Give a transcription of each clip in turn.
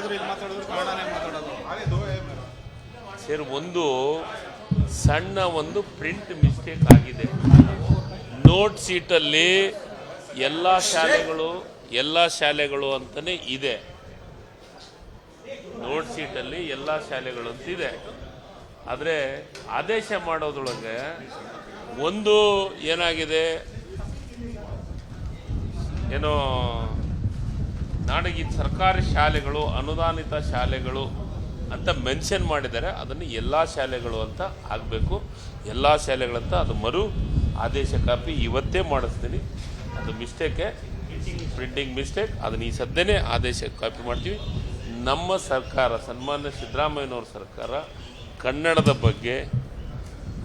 ಮಾತಾಡಿದ್ರು ಇಲ್ಲಿ ಮಾತಾಡಿದ್ರು ಕನ್ನಡನೇ ಮಾತಾಡೋದು. ಸರ್, ಒಂದು ಸಣ್ಣ ಒಂದು ಪ್ರಿಂಟ್ ಮಿಸ್ಟೇಕ್ ಆಗಿದೆ. ನೋಟ್ ಶೀಟಲ್ಲಿ ಎಲ್ಲ ಶಾಲೆಗಳು ಅಂತಲೇ ಇದೆ. ನೋಟ್ ಶೀಟಲ್ಲಿ ಎಲ್ಲ ಶಾಲೆಗಳು ಅಂತಿದೆ. ಆದರೆ ಆದೇಶ ಮಾಡೋದ್ರೊಳಗೆ ಒಂದು ಏನಾಗಿದೆ, ಏನೋ ನಾಡಿಗೆ ಸರ್ಕಾರಿ ಶಾಲೆಗಳು, ಅನುದಾನಿತ ಶಾಲೆಗಳು ಅಂತ ಮೆನ್ಷನ್ ಮಾಡಿದ್ದಾರೆ. ಅದನ್ನು ಎಲ್ಲ ಶಾಲೆಗಳು ಅಂತ ಆಗಬೇಕು. ಎಲ್ಲ ಶಾಲೆಗಳಂತ ಅದು ಮರು ಆದೇಶ ಕಾಪಿ ಇವತ್ತೇ ಮಾಡಿಸ್ತೀನಿ. ಅದು ಮಿಸ್ಟೇಕೆ, ಪ್ರಿಂಟಿಂಗ್ ಮಿಸ್ಟೇಕ್. ಅದನ್ನು ಈ ಸದ್ಯನೇ ಆದೇಶ ಕಾಪಿ ಮಾಡ್ತೀವಿ. ನಮ್ಮ ಸರ್ಕಾರ, ಸನ್ಮಾನ್ಯ ಸಿದ್ದರಾಮಯ್ಯನವ್ರ ಸರ್ಕಾರ ಕನ್ನಡದ ಬಗ್ಗೆ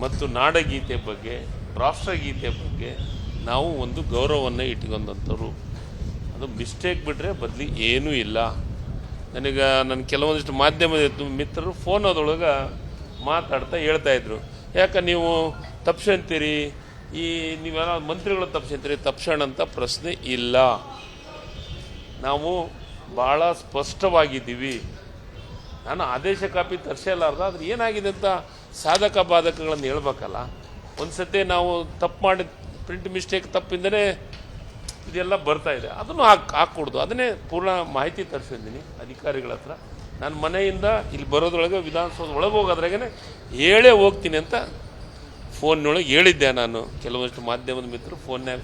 ಮತ್ತು ನಾಡಗೀತೆ ಬಗ್ಗೆ, ರಾಷ್ಟ್ರಗೀತೆ ಬಗ್ಗೆ ನಾವು ಒಂದು ಗೌರವವನ್ನು ಇಟ್ಕೊಂಡಂಥವ್ರು. ಅದು ಮಿಸ್ಟೇಕ್ ಬಿಟ್ಟರೆ ಬದಲಿ ಏನೂ ಇಲ್ಲ. ನನಗೆ ನನ್ನ ಕೆಲವೊಂದಿಷ್ಟು ಮಾಧ್ಯಮದ ಮಿತ್ರರು ಫೋನ್ ಅದರೊಳಗೆ ಮಾತಾಡ್ತಾ ಹೇಳ್ತಾಯಿದ್ರು, ಯಾಕೆ ನೀವು ತಪ್ಸಂತೀರಿ, ನೀವೆಲ್ಲ ಮಂತ್ರಿಗಳು ತಪ್ಸಂತೀರಿ. ತಪ್ಸೋಣಂಥ ಪ್ರಶ್ನೆ ಇಲ್ಲ. ನಾವು ಭಾಳ ಸ್ಪಷ್ಟವಾಗಿದ್ದೀವಿ. ನಾನು ಆದೇಶ ಕಾಪಿ ತರಿಸಲಾರ್ದ ಆದರೆ ಏನಾಗಿದೆ ಅಂತ ಸಾಧಕ ಬಾಧಕಗಳನ್ನು ಹೇಳ್ಬೇಕಲ್ಲ. ಒಂದು ಸತಿ ನಾವು ತಪ್ಪು ಮಾಡಿ ಪ್ರಿಂಟ್ ಮಿಸ್ಟೇಕ್ ತಪ್ಪಿಂದನೇ ಇದೆಲ್ಲ ಬರ್ತಾ ಇದೆ. ಅದನ್ನು ಹಾಕ್ಕೊಡ್ದು. ಅದನ್ನೇ ಪೂರ್ಣ ಮಾಹಿತಿ ತರಿಸಿದ್ದೀನಿ ಅಧಿಕಾರಿಗಳ ಹತ್ರ. ನಾನು ಮನೆಯಿಂದ ಇಲ್ಲಿ ಬರೋದ್ರೊಳಗೆ ವಿಧಾನಸೌಧ ಒಳಗೆ ಹೋಗೋದ್ರಾಗೇ ಹೇಳೇ ಹೋಗ್ತೀನಿ ಅಂತ ಫೋನ್ನೊಳಗೆ ಹೇಳಿದ್ದೆ. ನಾನು ಕೆಲವಷ್ಟು ಮಾಧ್ಯಮದ ಮಿತ್ರರು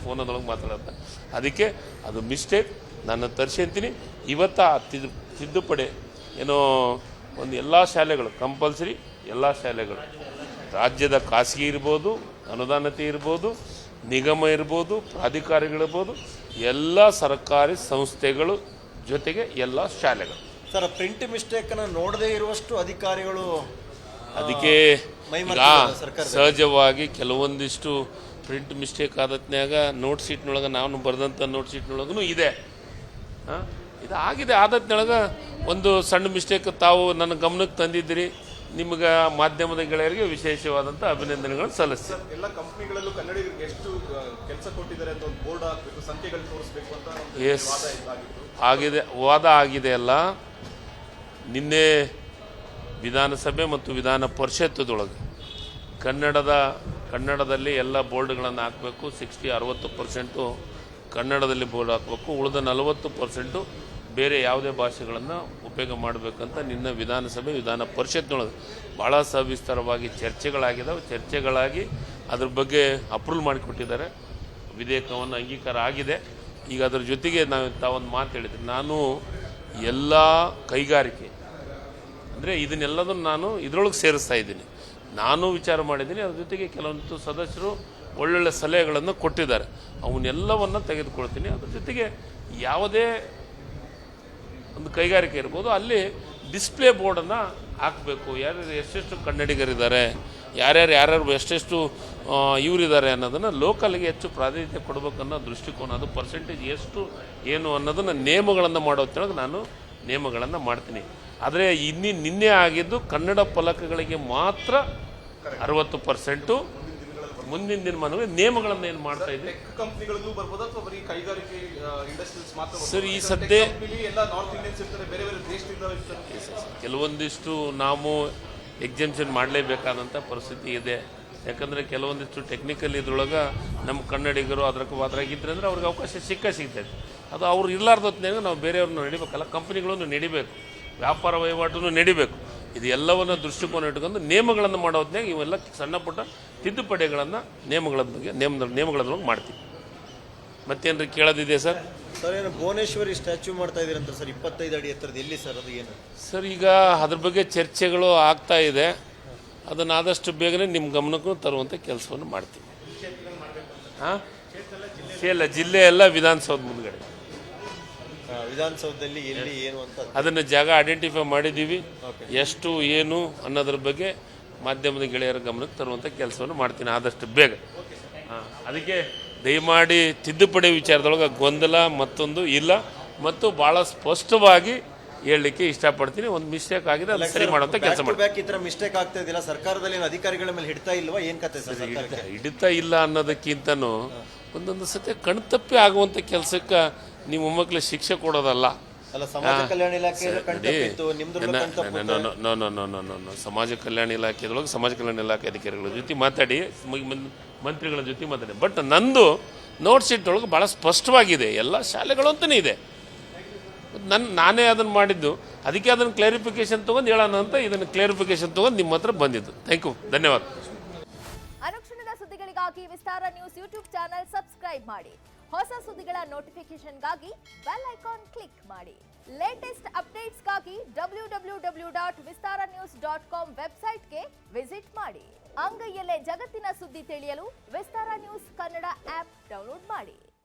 ಫೋನದೊಳಗೆ ಮಾತಾಡೋದು. ಅದಕ್ಕೆ ಅದು ಮಿಸ್ಟೇಕ್. ನಾನು ತರಿಸ್ತೀನಿ. ಇವತ್ತು ಆ ತಿದ್ದುಪಡಿ ಏನೋ ಒಂದು ಎಲ್ಲ ಶಾಲೆಗಳು ಕಂಪಲ್ಸರಿ, ಎಲ್ಲ ಶಾಲೆಗಳು, ರಾಜ್ಯದ ಖಾಸಗಿ ಇರ್ಬೋದು, ಅನುದಾನತೆ ಇರ್ಬೋದು, ನಿಗಮ ಇರ್ಬೋದು, ಪ್ರಾಧಿಕಾರಗಳಿರ್ಬೋದು, ಎಲ್ಲ ಸರ್ಕಾರಿ ಸಂಸ್ಥೆಗಳು ಜೊತೆಗೆ ಎಲ್ಲ ಶಾಲೆಗಳು. ಸರ್, ಪ್ರಿಂಟ್ ಮಿಸ್ಟೇಕನ್ನು ನೋಡದೇ ಇರುವಷ್ಟು ಅಧಿಕಾರಿಗಳು ಅದಕ್ಕೆ ಸಹಜವಾಗಿ ಕೆಲವೊಂದಿಷ್ಟು ಪ್ರಿಂಟ್ ಮಿಸ್ಟೇಕ್ ಆದತ್ನ್ಯಾಗ ನೋಟ್ ಶೀಟ್ನೊಳಗೆ ನಾನು ಬರೆದಂಥ ನೋಟ್ ಶೀಟ್ನೊಳಗೂ ಇದೆ. ಇದು ಆಗಿದೆ. ಆದತ್ನೊಳಗೆ ಒಂದು ಸಣ್ಣ ಮಿಸ್ಟೇಕ್ ತಾವು ನನ್ನ ಗಮನಕ್ಕೆ ತಂದಿದ್ದೀರಿ. ನಿಮಗೆ ಮಾಧ್ಯಮದ ಗೆಳೆಯರಿಗೆ ವಿಶೇಷವಾದಂಥ ಅಭಿನಂದನೆಗಳನ್ನು ಸಲ್ಲಿಸ್ತೀನಿ. ಎಲ್ಲ ಕಂಪನಿಗಳಲ್ಲೂ ಕನ್ನಡಿಗರಿಗೆ ಎಷ್ಟು ಕೆಲಸ ಕೊಟ್ಟಿದ್ದಾರೆ ಅಂತ ಒಂದು ಬೋರ್ಡ್ ಹಾಕಬೇಕು, ಸಂಖ್ಯೆಗಳು ತೋರಿಸಬೇಕು ಅಂತ ಎಸ್ ಆಗಿದೆ, ವಾದ ಆಗಿದೆ ಅಲ್ಲ. ನಿನ್ನೆ ವಿಧಾನಸಭೆ ಮತ್ತು ವಿಧಾನ ಪರಿಷತ್ತದೊಳಗೆ ಕನ್ನಡದಲ್ಲಿ ಎಲ್ಲ ಬೋರ್ಡ್ಗಳನ್ನು ಹಾಕಬೇಕು. 60% ಕನ್ನಡದಲ್ಲಿ ಬೋರ್ಡ್ ಹಾಕಬೇಕು. ಉಳಿದ 40% ಬೇರೆ ಯಾವುದೇ ಭಾಷೆಗಳನ್ನು ಉಪಯೋಗ ಮಾಡಬೇಕಂತ ನಿನ್ನ ವಿಧಾನಸಭೆ ವಿಧಾನ ಪರಿಷತ್ನೊಳಗೆ ಭಾಳ ಸವಿಸ್ತಾರವಾಗಿ ಚರ್ಚೆಗಳಾಗಿ ಅದ್ರ ಬಗ್ಗೆ ಅಪ್ರೂವಲ್ ಮಾಡಿಕೊಟ್ಟಿದ್ದಾರೆ. ವಿಧೇಯಕವನ್ನು ಅಂಗೀಕಾರ ಆಗಿದೆ. ಈಗ ಅದ್ರ ಜೊತೆಗೆ ತಾವೊಂದು ಮಾತು ಹೇಳಿದ್ರಿ, ನಾನು ಎಲ್ಲ ಕೈಗಾರಿಕೆ ಅಂದರೆ ಇದನ್ನೆಲ್ಲದನ್ನು ನಾನು ಇದರೊಳಗೆ ಸೇರಿಸ್ತಾ ಇದ್ದೀನಿ. ನಾನು ವಿಚಾರ ಮಾಡಿದ್ದೀನಿ. ಅದ್ರ ಜೊತೆಗೆ ಕೆಲವೊಂದು ಸದಸ್ಯರು ಒಳ್ಳೊಳ್ಳೆ ಸಲಹೆಗಳನ್ನು ಕೊಟ್ಟಿದ್ದಾರೆ. ಅವನ್ನೆಲ್ಲವನ್ನು ತೆಗೆದುಕೊಳ್ತೀನಿ. ಅದ್ರ ಜೊತೆಗೆ ಯಾವುದೇ ಒಂದು ಕೈಗಾರಿಕೆ ಇರ್ಬೋದು, ಅಲ್ಲಿ ಡಿಸ್ಪ್ಲೇ ಬೋರ್ಡನ್ನು ಹಾಕಬೇಕು. ಯಾರ್ಯಾರು ಎಷ್ಟೆಷ್ಟು ಕನ್ನಡಿಗರಿದ್ದಾರೆ, ಯಾರ್ಯಾರು ಎಷ್ಟೆಷ್ಟು ಇವರಿದ್ದಾರೆ ಅನ್ನೋದನ್ನು ಲೋಕಲ್ಗೆ ಹೆಚ್ಚು ಪ್ರಾಧಾನ್ಯತೆ ಕೊಡಬೇಕನ್ನೋ ದೃಷ್ಟಿಕೋನ. ಅದು ಪರ್ಸೆಂಟೇಜ್ ಎಷ್ಟು ಏನು ಅನ್ನೋದನ್ನು ನೇಮಗಳನ್ನು ಮಾಡೋದ್ರೊಳಗೆ ನಾನು ನೇಮಗಳನ್ನು ಮಾಡ್ತೀನಿ. ಆದರೆ ನಿನ್ನೆ ಆಗಿದ್ದು ಕನ್ನಡ ಫಲಕಗಳಿಗೆ ಮಾತ್ರ 60%. ಮುಂದಿನ ದಿನಮಾನಗಳು ನೇಮಗಳನ್ನು ಏನು ಮಾಡ್ತಾ ಇದ್ದೀವಿ ಸರ್. ಈ ಸದ್ಯ ಕೆಲವೊಂದಿಷ್ಟು ನಾವು ಎಕ್ಸಾಮಿಷನ್ ಮಾಡಲೇಬೇಕಾದಂಥ ಪರಿಸ್ಥಿತಿ ಇದೆ. ಯಾಕಂದರೆ ಕೆಲವೊಂದಿಷ್ಟು ಟೆಕ್ನಿಕಲ್ ಇದ್ರೊಳಗೆ ನಮ್ಮ ಕನ್ನಡಿಗರು ಅದ್ರಾಗಿದ್ದರೆ ಅಂದರೆ ಅವ್ರಿಗೆ ಅವಕಾಶ ಸಿಗ್ತೈತೆ. ಅದು ಅವ್ರು ಇರಲಾರ್ದ ಹೊತ್ತಿನಾಗ ನಾವು ಬೇರೆಯವ್ರನ್ನ ನಡಿಬೇಕಲ್ಲ, ಕಂಪ್ನಿಗಳನ್ನು ನಡಿಬೇಕು, ವ್ಯಾಪಾರ ವಹಿವಾಟು ನಡಿಬೇಕು. ಇದು ಎಲ್ಲವನ್ನು ದೃಷ್ಟಿಕೋನ ಇಟ್ಕೊಂಡು ನೇಮಗಳನ್ನು ಮಾಡೋ ಹೊತ್ತಿನಾಗ ಇವೆಲ್ಲ ಸಣ್ಣ ಪುಟ್ಟ ತಿದ್ದುಪಡಿಗಳನ್ನು ನೇಮಗಳೊಳಗೆ ಮಾಡ್ತೀವಿ. ಮತ್ತೇನ್ರಿ ಕೇಳೋದಿದೆ ಸರ್? ಸರ್, ಏನು ಭುವನೇಶ್ವರಿ ಸ್ಟ್ಯಾಚ್ಯೂ ಮಾಡ್ತಾ ಇದ್ದೀರಂತ ಸರ್, 25 ಅಡಿ ಎತ್ತರದ, ಎಲ್ಲಿ ಸರ್ ಅದು? ಏನು ಸರ್, ಈಗ ಅದ್ರ ಬಗ್ಗೆ ಚರ್ಚೆಗಳು ಆಗ್ತಾ ಇದೆ. ಅದನ್ನು ಆದಷ್ಟು ಬೇಗನೆ ನಿಮ್ಮ ಗಮನಕ್ಕೂ ತರುವಂಥ ಕೆಲಸವನ್ನು ಮಾಡ್ತೀವಿ. ಜಿಲ್ಲೆ ಎಲ್ಲ ವಿಧಾನಸೌಧ ಮುಂದ್ಗಡೆ, ವಿಧಾನಸೌಧದಲ್ಲಿ ಎಲ್ಲಿ ಏನು ಅಂತ ಅದನ್ನು ಜಾಗ ಐಡೆಂಟಿಫೈ ಮಾಡಿದ್ದೀವಿ. ಎಷ್ಟು ಏನು ಅನ್ನೋದ್ರ ಬಗ್ಗೆ ಮಾಧ್ಯಮದ ಗೆಳೆಯರ ಗಮನಕ್ಕೆ ತರುವಂಥ ಕೆಲಸವನ್ನು ಮಾಡ್ತೀನಿ ಆದಷ್ಟು ಬೇಗ. ಅದಕ್ಕೆ ದಯಮಾಡಿ ತಿದ್ದುಪಡಿ ವಿಚಾರದೊಳಗೆ ಗೊಂದಲ ಮತ್ತೊಂದು ಇಲ್ಲ, ಮತ್ತು ಭಾಳ ಸ್ಪಷ್ಟವಾಗಿ ಹೇಳಲಿಕ್ಕೆ ಇಷ್ಟಪಡ್ತೀನಿ. ಒಂದು ಮಿಸ್ಟೇಕ್ ಆಗಿದೆ, ಅದು ಸರಿ ಮಾಡುವಂಥ ಕೆಲಸ ಮಾಡ್ತೀವಿ. ಈ ಥರ ಮಿಸ್ಟೇಕ್ ಆಗ್ತಾ ಇದೆಯಲ್ಲ, ಸರ್ಕಾರದಲ್ಲಿ ಅಧಿಕಾರಿಗಳ ಮೇಲೆ ಹಿಡ್ತಾ ಇಲ್ವಾ, ಏನು ಕತೆ ಸರ್? ಹಿಡಿತಾ ಇಲ್ಲ ಅನ್ನೋದಕ್ಕಿಂತನೂ ಒಂದೊಂದು ಸತಿ ಕಣ್ತಪ್ಪಿ ಆಗುವಂಥ ಕೆಲಸಕ್ಕೆ ನೀವು ಮೊಮ್ಮಕ್ಕಳಿಗೆ ಶಿಕ್ಷೆ ಕೊಡೋದಲ್ಲ. ಅಲ್ಲ ಸಮಾಜ ಕಲ್ಯಾಣ ಇಲಾಖೆ ನೋಡಿ, ಕಣ್ತಪ್ಪಿತ್ತು ನಿಮ್ದ್ರಲ್ಲೂ ಕಣ್ತಪ್ಪು. ಸಮಾಜ ಕಲ್ಯಾಣ ಇಲಾಖೆದೊಳಗೆ ಸಮಾಜ ಕಲ್ಯಾಣ ಇಲಾಖೆ ಅಧಿಕಾರಿಗಳ ಜೊತೆ ಮಾತಾಡಿ ಮಂತ್ರಿಗಳ ಜೊತೆ ಮಾತಾಡಿ. ಬಟ್ ನಂದು ನೋಟ್ ಶೀಟ್ ಒಳಗೆ ಭಾಳ ಸ್ಪಷ್ಟವಾಗಿದೆ, ಎಲ್ಲ ಶಾಲೆಗಳು ಅಂತಲೇ ಇದೆ. ನಾನೇ ಅದನ್ನು ಮಾಡಿದ್ದು, ಅದಕ್ಕೆ ಅದನ್ನು ಕ್ಲಾರಿಫಿಕೇಶನ್ ತೊಗೊಂಡು ಹೇಳೋಣ ಅಂತ ಇದನ್ನು ಕ್ಲಾರಿಫಿಕೇಶನ್ ತೊಗೊಂಡು ನಿಮ್ಮ ಹತ್ರ ಬಂದಿದ್ದು. ಥ್ಯಾಂಕ್ ಯು, ಧನ್ಯವಾದ. ಅನುಕ್ಷಣದ ಸುದ್ದಿಗಳಿಗಾಗಿ ವಿಸ್ತಾರ ನ್ಯೂಸ್ ಯೂಟ್ಯೂಬ್ ಚಾನೆಲ್ ಸಬ್ಸ್ಕ್ರೈಬ್ ಮಾಡಿ. ಹೊಸ ಸುದ್ದಿಗಳ ನೋಟಿಫಿಕೇಶನ್ಗಾಗಿ ಬೆಲ್ ಐಕಾನ್ ಕ್ಲಿಕ್ ಮಾಡಿ. ಲೇಟೆಸ್ಟ್ ಅಪ್ಡೇಟ್ಸ್ಗಾಗಿ www.vistaranews.com ವೆಬ್ಸೈಟ್ಗೆ ವಿಸಿಟ್ ಮಾಡಿ. ಅಂಗೈಯಲ್ಲೇ ಜಗತ್ತಿನ ಸುದ್ದಿ ತಿಳಿಯಲು ವಿಸ್ತಾರ ನ್ಯೂಸ್ ಕನ್ನಡ ಆಪ್ ಡೌನ್ಲೋಡ್ ಮಾಡಿ.